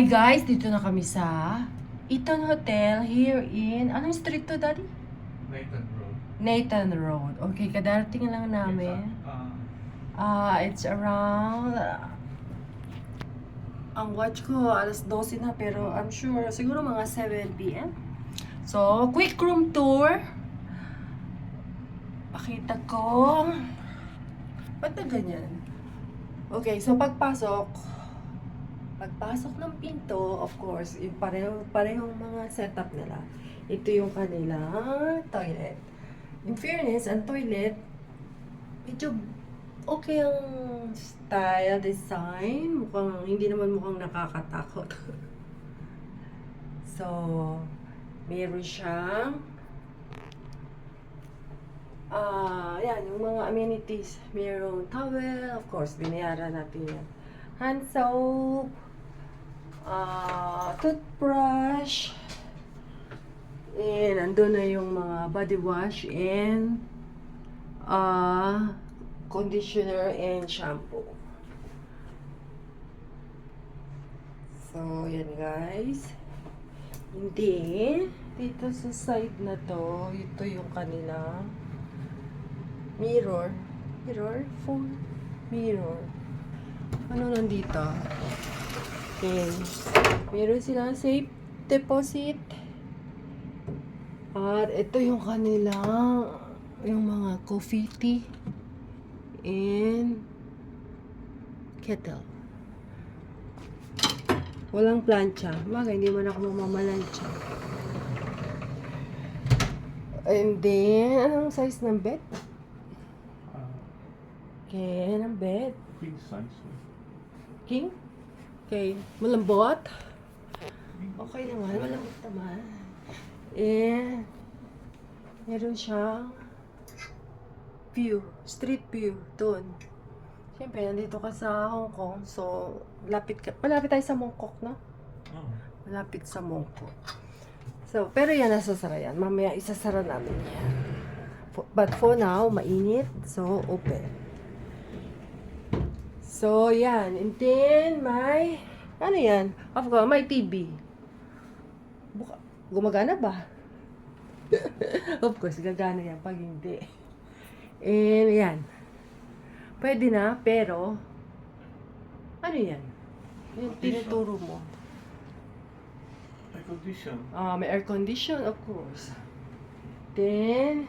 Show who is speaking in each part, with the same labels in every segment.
Speaker 1: Hi guys, dito na kami sa Eton Hotel here in, anong street to, Daddy?
Speaker 2: Nathan Road.
Speaker 1: Nathan Road. Okay, kadarating lang namin. It's around, ang watch ko, alas 12 na, pero I'm sure, siguro mga 7 p.m. So, quick room tour. Pakita ko. Ba't na ganyan? Okay, so pagpasok ng pinto, of course, yung parehong mga setup nila. Ito yung kanilang toilet. In fairness, ang toilet, medyo okay ang style, design. Hindi naman mukhang nakakatakot. So, meron siyang yan, yung mga amenities. Mayroong towel, of course, binayaran natin yan. Hand soap, toothbrush, and andun na yung mga body wash and conditioner and shampoo. So, yan guys. Hindi. Dito sa side na to, ito yung kanila mirror. Full mirror. Ano nandito? Okay. Meron silang safe deposit. At ito yung kanilang yung mga coffee tea and kettle. Walang plancha. Bagay, hindi man ako mamamalansya. And then, anong size ng bed? Okay, anong bed?
Speaker 2: King size.
Speaker 1: King? Okay, malambot. Okay naman, malambot naman. And, meron siyang view, street view, doon. Siyempre, nandito ka sa Hong Kong, so, malapit tayo sa Mongkok, no? Malapit sa Mongkok. So, pero yan, nasasara yan. Mamaya, isasara namin yan. But for now, mainit, so, open. So, yan. And then, may, ano yan? Of course, may TV. Gumagana ba? Of course, gagana yan pag hindi. And, yan. Pwede na, pero, ano yan? Yung tinuturo mo.
Speaker 2: Air condition.
Speaker 1: May air condition, of course. Then,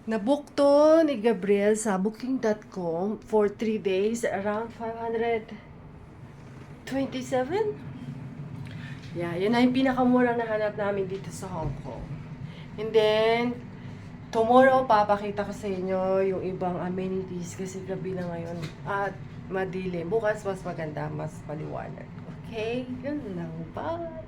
Speaker 1: nabook to ni Gabriel sa booking.com for 3 days, around 527. Yeah, yun na yung pinakamurang nahanap namin dito sa Hong Kong. And then, tomorrow, papakita ko sa inyo yung ibang amenities kasi gabi na ngayon at madilim. Bukas mas maganda, mas maliwanag. Okay? Yun lang. Bye!